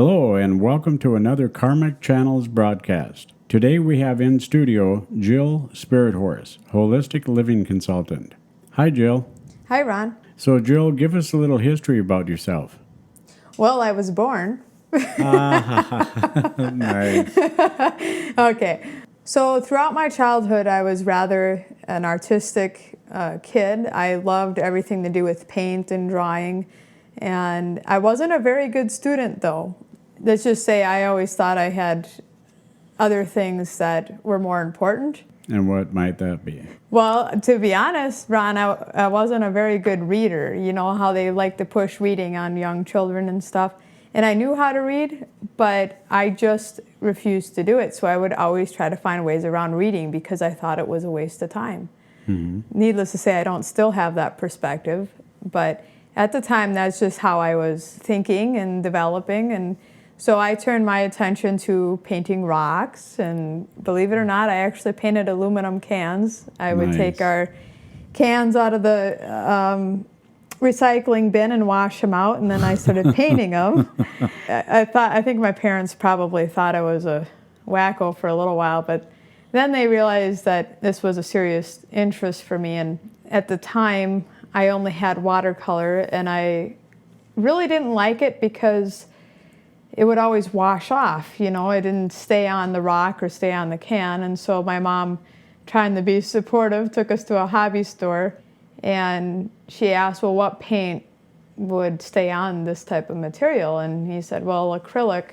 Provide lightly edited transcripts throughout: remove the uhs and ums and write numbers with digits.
Hello and welcome to another Karmik Channels broadcast. Today we have in studio Jill Spirit Horse, holistic living consultant. Hi Jill. Hi Ron. So Jill, give us a little history about yourself. Well, I was born. Nice. Okay. So throughout my childhood, I was rather an artistic kid. I loved everything to do with paint and drawing. And I wasn't a very good student, though. Let's just say I always thought I had other things that were more important. And what might that be? Well, to be honest, Ron, I wasn't a very good reader. You know how they like to push reading on young children and stuff. And I knew how to read, but I just refused to do it. So I would always try to find ways around reading because I thought it was a waste of time. Mm-hmm. Needless to say, I don't still have that perspective, but at the time, that's just how I was thinking and developing. And so I turned my attention to painting rocks. And believe it or not, I actually painted aluminum cans. I would take our cans out of the recycling bin and wash them out. And then I started painting them. I think my parents probably thought I was a wacko for a little while. But then they realized that this was a serious interest for me. And at the time, I only had watercolor, and I really didn't like it because it would always wash off. You know, it didn't stay on the rock or stay on the can. And so my mom, trying to be supportive, took us to a hobby store, and she asked, well, what paint would stay on this type of material? And he said, well, acrylic.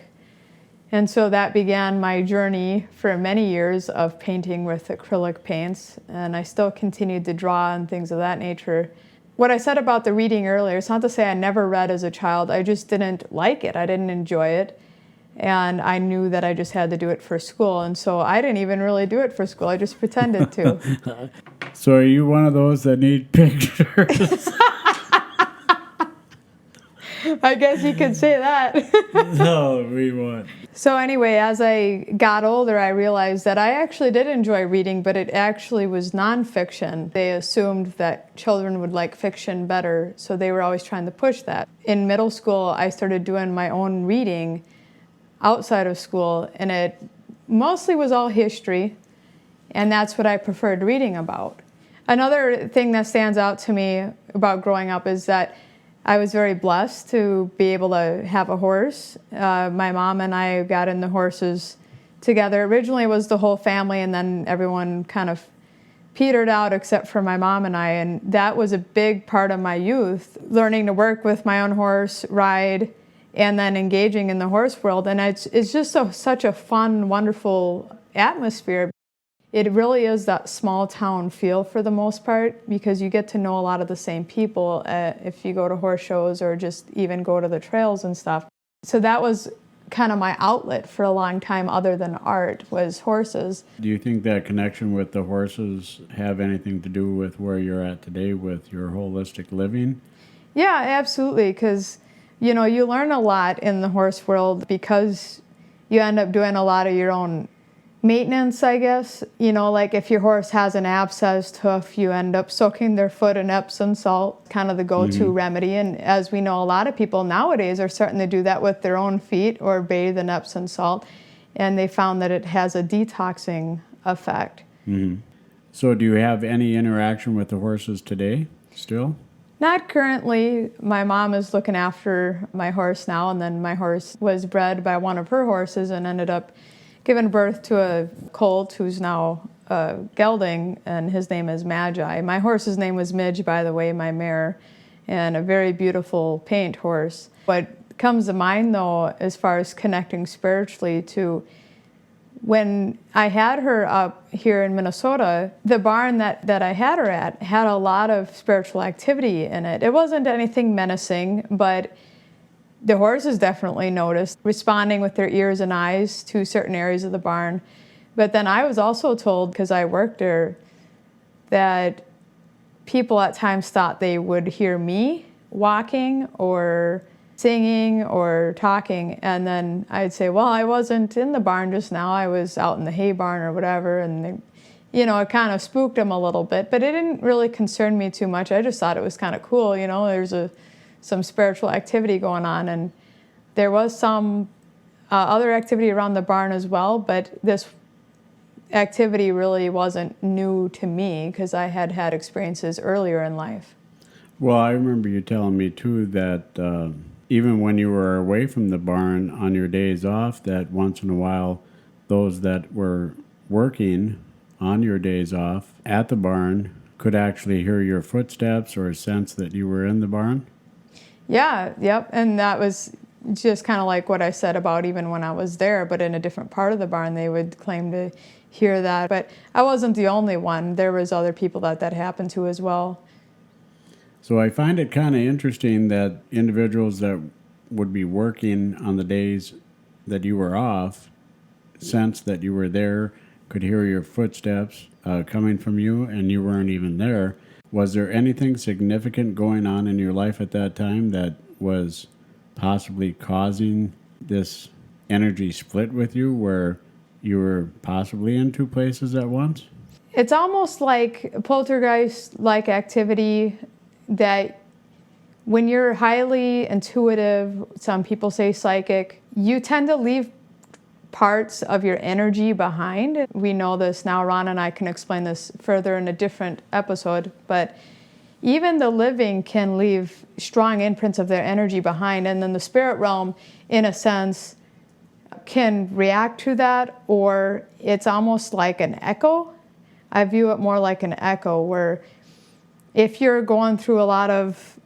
And so that began my journey for many years of painting with acrylic paints, and I still continued to draw and things of that nature. What I said about the reading earlier, it's not to say I never read as a child. I just didn't like it. I didn't enjoy it. And I knew that I just had to do it for school. And so I didn't even really do it for school. I just pretended to. So are you one of those that need pictures? I guess you could say that. No, we won't. So anyway, as I got older, I realized that I actually did enjoy reading, but it actually was nonfiction. They assumed that children would like fiction better, so they were always trying to push that. In middle school, I started doing my own reading outside of school, and it mostly was all history, and that's what I preferred reading about. Another thing that stands out to me about growing up is that I was very blessed to be able to have a horse. My mom and I got into horses together. Originally it was the whole family, and then everyone kind of petered out except for my mom and I. And that was a big part of my youth, learning to work with my own horse, ride, and then engaging in the horse world. And it's just such a fun, wonderful atmosphere. It really is that small town feel for the most part, because you get to know a lot of the same people if you go to horse shows or just even go to the trails and stuff. So that was kind of my outlet for a long time, other than art, was horses. Do you think that connection with the horses have anything to do with where you're at today with your holistic living? Yeah, absolutely, because you know, you learn a lot in the horse world because you end up doing a lot of your own maintenance, I guess. You know, like if your horse has an abscessed hoof, you end up soaking their foot in Epsom salt, kind of the go-to remedy. And as we know, a lot of people nowadays are starting to do that with their own feet or bathe in Epsom salt. And they found that it has a detoxing effect. Mm-hmm. So do you have any interaction with the horses today still? Not currently. My mom is looking after my horse now, and then my horse was bred by one of her horses and ended up given birth to a colt who's now a gelding, and his name is Magi. My horse's name was Midge, by the way, my mare, and a very beautiful paint horse. What comes to mind, though, as far as connecting spiritually to when I had her up here in Minnesota, the barn that I had her at had a lot of spiritual activity in it. It wasn't anything menacing, but the horses definitely noticed, responding with their ears and eyes to certain areas of the barn. But then I was also told, because I worked there, that people at times thought they would hear me walking or singing or talking, and then I'd say, well, I wasn't in the barn just now, I was out in the hay barn or whatever, and they, you know, it kind of spooked them a little bit, but it didn't really concern me too much. I just thought it was kind of cool, you know, there's some spiritual activity going on, and there was some other activity around the barn as well, but this activity really wasn't new to me because I had had experiences earlier in life. Well, I remember you telling me too that even when you were away from the barn on your days off, that once in a while those that were working on your days off at the barn could actually hear your footsteps or sense that you were in the barn? Yeah, yep. And that was just kind of like what I said about even when I was there, but in a different part of the barn, they would claim to hear that. But I wasn't the only one. There was other people that happened to as well. So I find it kind of interesting that individuals that would be working on the days that you were off sensed that you were there, could hear your footsteps coming from you, and you weren't even there. Was there anything significant going on in your life at that time that was possibly causing this energy split with you where you were possibly in two places at once? It's almost like poltergeist-like activity that when you're highly intuitive, some people say psychic, you tend to leave parts of your energy behind. We know this now. Ron and I can explain this further in a different episode, but even the living can leave strong imprints of their energy behind, and then the spirit realm, in a sense, can react to that, or it's almost like an echo. I view it more like an echo, where if you're going through a lot of,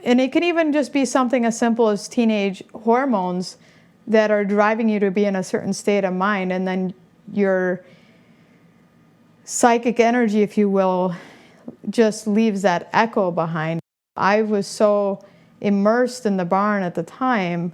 and it can even just be something as simple as teenage hormones that are driving you to be in a certain state of mind, and then your psychic energy, if you will, just leaves that echo behind. I was so immersed in the barn at the time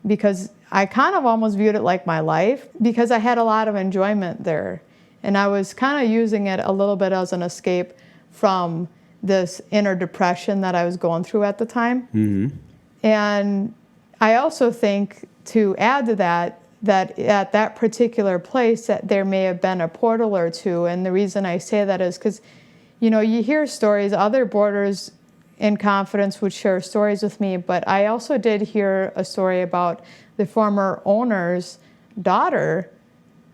because I kind of almost viewed it like my life, because I had a lot of enjoyment there. And I was kind of using it a little bit as an escape from this inner depression that I was going through at the time. Mm-hmm. And I also think, to add to that, that at that particular place that there may have been a portal or two. And the reason I say that is because, you know, you hear stories, other boarders in confidence would share stories with me, but I also did hear a story about the former owner's daughter.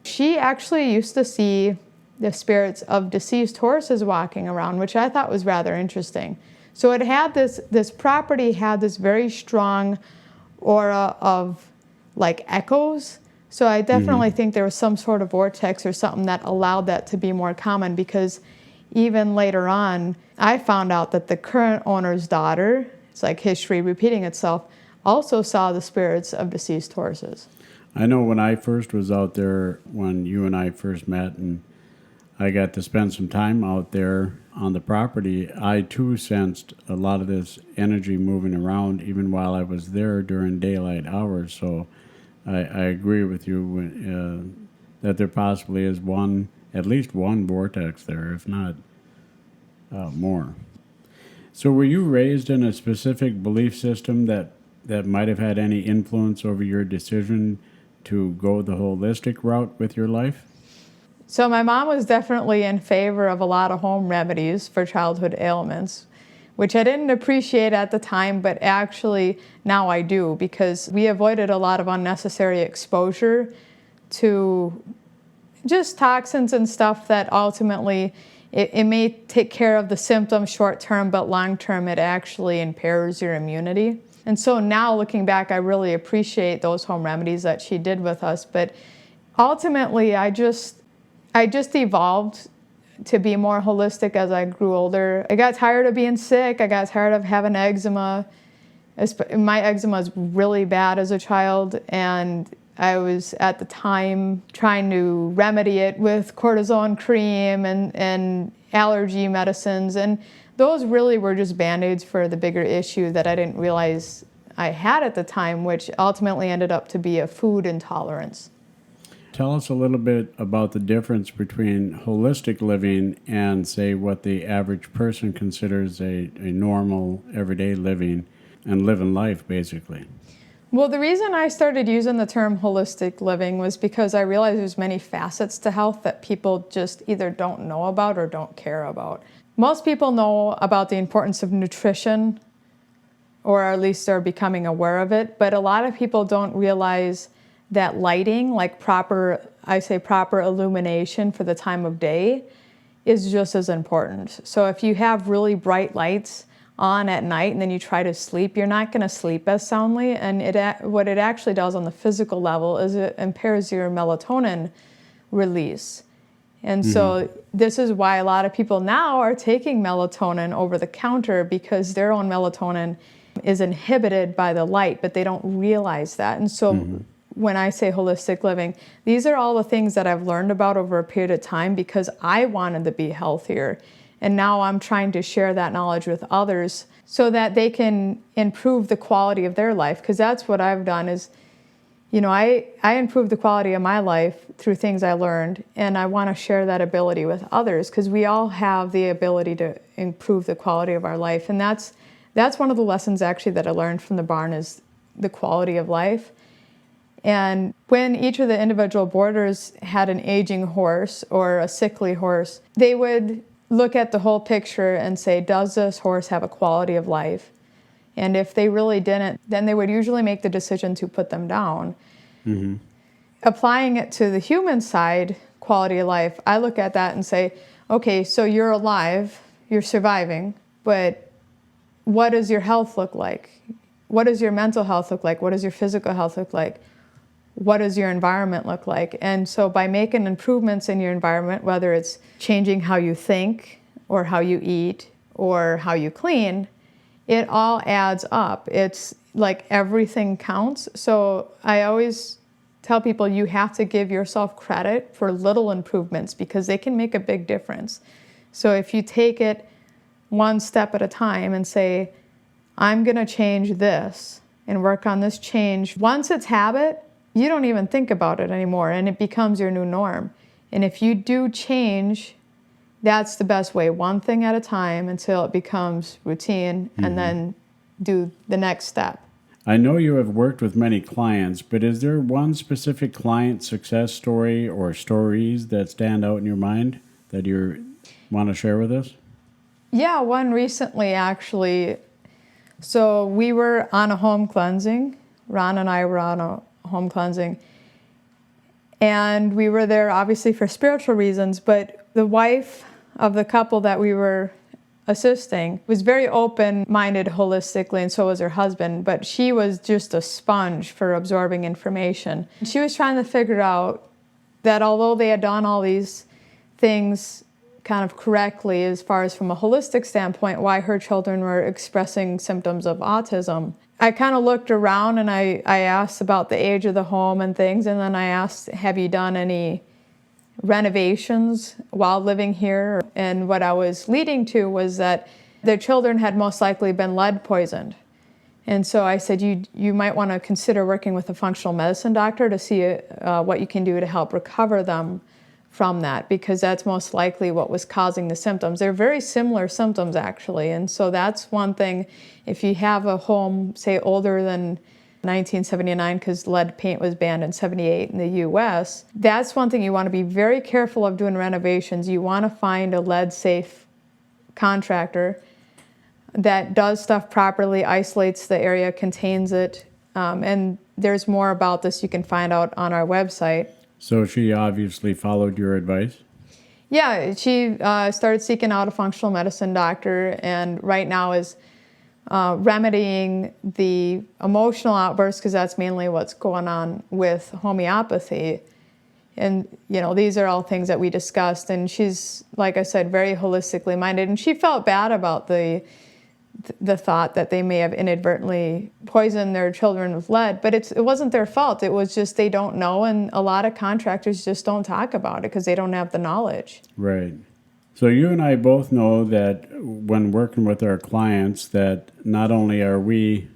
She actually used to see the spirits of deceased horses walking around, which I thought was rather interesting. So it had this property had this very strong aura of like echoes. So I definitely think there was some sort of vortex or something that allowed that to be more common, because even later on, I found out that the current owner's daughter, it's like history repeating itself, also saw the spirits of deceased horses. I know when I first was out there, when you and I first met, and I got to spend some time out there on the property, I too sensed a lot of this energy moving around even while I was there during daylight hours. So I agree with you that there possibly is at least one vortex there, if not more. So were you raised in a specific belief system that might have had any influence over your decision to go the holistic route with your life? So my mom was definitely in favor of a lot of home remedies for childhood ailments, which I didn't appreciate at the time, but actually now I do, because we avoided a lot of unnecessary exposure to just toxins and stuff that ultimately it may take care of the symptoms short term, but long term it actually impairs your immunity. And so now looking back, I really appreciate those home remedies that she did with us. But ultimately, I just evolved to be more holistic as I grew older. I got tired of being sick. I got tired of having eczema. My eczema was really bad as a child, and I was at the time trying to remedy it with cortisone cream and allergy medicines, and those really were just Band-Aids for the bigger issue that I didn't realize I had at the time, which ultimately ended up to be a food intolerance. Tell us a little bit about the difference between holistic living and, say, what the average person considers a normal, everyday living and living life, basically. Well, the reason I started using the term holistic living was because I realized there's many facets to health that people just either don't know about or don't care about. Most people know about the importance of nutrition, or at least are becoming aware of it, but a lot of people don't realize that lighting, like proper illumination for the time of day, is just as important. So if you have really bright lights on at night and then you try to sleep, you're not going to sleep as soundly. And what it actually does on the physical level is it impairs your melatonin release. And so this is why a lot of people now are taking melatonin over the counter, because their own melatonin is inhibited by the light, but they don't realize that. And so when I say holistic living, these are all the things that I've learned about over a period of time because I wanted to be healthier. And now I'm trying to share that knowledge with others so that they can improve the quality of their life. Because that's what I've done is, I improved the quality of my life through things I learned, and I want to share that ability with others because we all have the ability to improve the quality of our life. And that's one of the lessons actually that I learned from the barn is the quality of life. And when each of the individual boarders had an aging horse or a sickly horse, they would look at the whole picture and say, does this horse have a quality of life? And if they really didn't, then they would usually make the decision to put them down. Applying it to the human side, quality of life, I look at that and say, okay, so you're alive, you're surviving, but what does your health look like? What does your mental health look like? What does your physical health look like? What does your environment look like? And so by making improvements in your environment, whether it's changing how you think or how you eat or how you clean, it all adds up. It's like everything counts. So I always tell people you have to give yourself credit for little improvements because they can make a big difference. So if you take it one step at a time and say, I'm going to change this and work on this change. Once it's habit, you don't even think about it anymore and it becomes your new norm. And if you do change, that's the best way, one thing at a time until it becomes routine and then do the next step. I know you have worked with many clients, but is there one specific client success story or stories that stand out in your mind that you want to share with us? Yeah, one recently actually. So we were on a home cleansing. Ron and I were on a home cleansing. And we were there obviously for spiritual reasons, but the wife of the couple that we were assisting was very open-minded holistically, and so was her husband, but she was just a sponge for absorbing information. She was trying to figure out that although they had done all these things kind of correctly as far as from a holistic standpoint, why her children were expressing symptoms of autism. I kind of looked around and I asked about the age of the home and things, and then I asked, have you done any renovations while living here? And what I was leading to was that their children had most likely been lead poisoned. And so I said, you might want to consider working with a functional medicine doctor to see what you can do to help recover them from that, because that's most likely what was causing the symptoms. They're very similar symptoms, actually. And so that's one thing. If you have a home, say, older than 1979, because lead paint was banned in 78 in the U.S., that's one thing you want to be very careful of doing renovations. You want to find a lead-safe contractor that does stuff properly, isolates the area, contains it, and there's more about this you can find out on our website. So she obviously followed your advice? Yeah, she started seeking out a functional medicine doctor, and right now is remedying the emotional outbursts, because that's mainly what's going on with homeopathy. And, these are all things that we discussed, and she's, like I said, very holistically minded, and she felt bad about the thought that they may have inadvertently poisoned their children with lead, but it wasn't their fault. It was just they don't know, and a lot of contractors just don't talk about it because they don't have the knowledge. Right. So you and I both know that when working with our clients that not only are we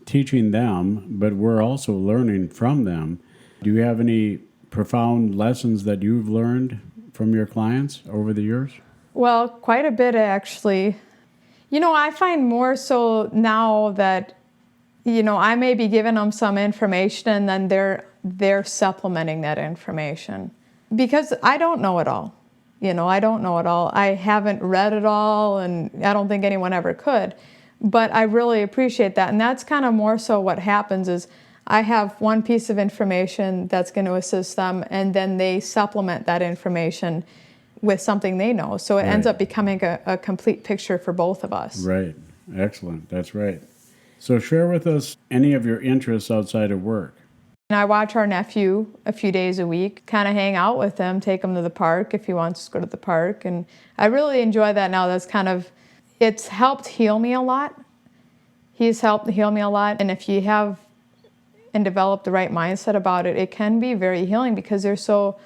teaching them, but we're also learning from them. Do you have any profound lessons that you've learned from your clients over the years? Well, quite a bit, actually. I find more so now that, I may be giving them some information and then they're supplementing that information. Because I don't know it all. I don't know it all. I haven't read it all, and I don't think anyone ever could. But I really appreciate that. And that's kind of more so what happens is I have one piece of information that's going to assist them, and then they supplement that information with something they know. So it ends Right. up becoming a complete picture for both of us. Right. Excellent. That's right. So share with us any of your interests outside of work. And I watch our nephew a few days a week, kind of hang out with him, take him to the park if he wants to go to the park. And I really enjoy that now. It's helped heal me a lot. He's helped heal me a lot. And if you have and develop the right mindset about it, it can be very healing because they're so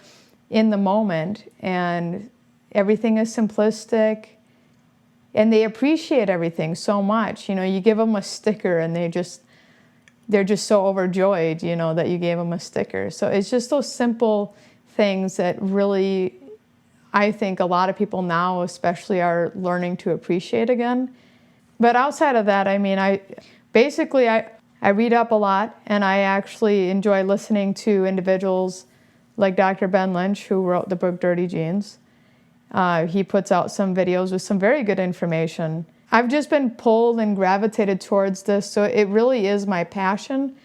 in the moment and everything is simplistic and they appreciate everything so much. You give them a sticker and they're just so overjoyed, that you gave them a sticker. So it's just those simple things that really, I think a lot of people now especially are learning to appreciate again. But outside of that, I read up a lot, and I actually enjoy listening to individuals like Dr. Ben Lynch, who wrote the book Dirty Genes. He puts out some videos with some very good information. I've just been pulled and gravitated towards this, so it really is my passion,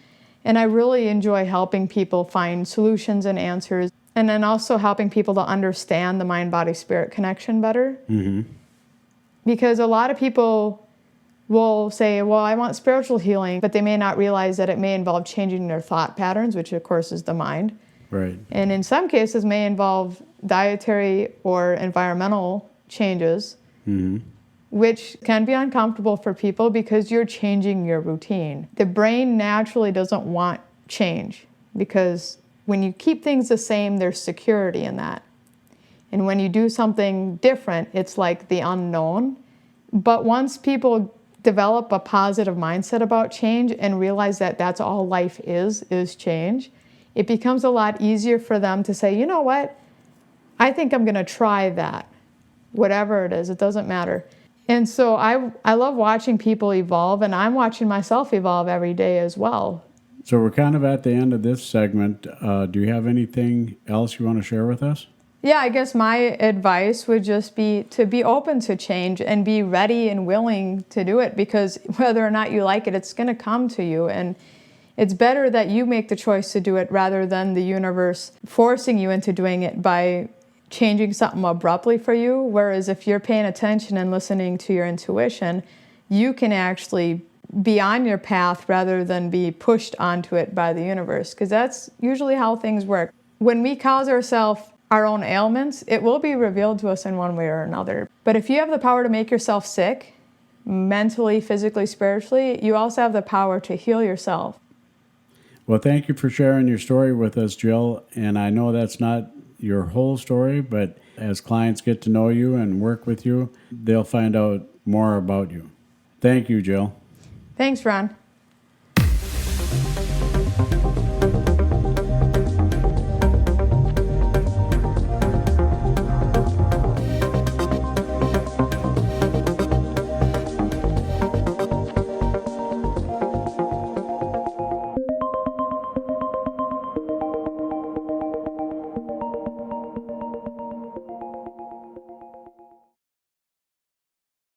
and I really enjoy helping people find solutions and answers, and then also helping people to understand the mind-body-spirit connection better. Mm-hmm. Because a lot of people will say, well, I want spiritual healing, but they may not realize that it may involve changing their thought patterns, which of course is the mind. Right. And in some cases may involve dietary or environmental changes, Mm-hmm. which can be uncomfortable for people because you're changing your routine. The brain naturally doesn't want change because when you keep things the same, there's security in that. And when you do something different, it's like the unknown. But once people develop a positive mindset about change and realize that that's all life is change, it becomes a lot easier for them to say, you know what, I think I'm going to try that. Whatever it is, it doesn't matter. And so I love watching people evolve, and I'm watching myself evolve every day as well. So we're kind of at the end of this segment. Do you have anything else you want to share with us? Yeah, I guess my advice would just be to be open to change and be ready and willing to do it, because whether or not you like it, it's going to come to you. And it's better that you make the choice to do it rather than the universe forcing you into doing it by changing something abruptly for you. Whereas if you're paying attention and listening to your intuition, you can actually be on your path rather than be pushed onto it by the universe, because that's usually how things work. When we cause ourselves our own ailments, it will be revealed to us in one way or another. But if you have the power to make yourself sick, mentally, physically, spiritually, you also have the power to heal yourself. Well, thank you for sharing your story with us, Jill. And I know that's not your whole story, but as clients get to know you and work with you, they'll find out more about you. Thank you, Jill. Thanks, Ron.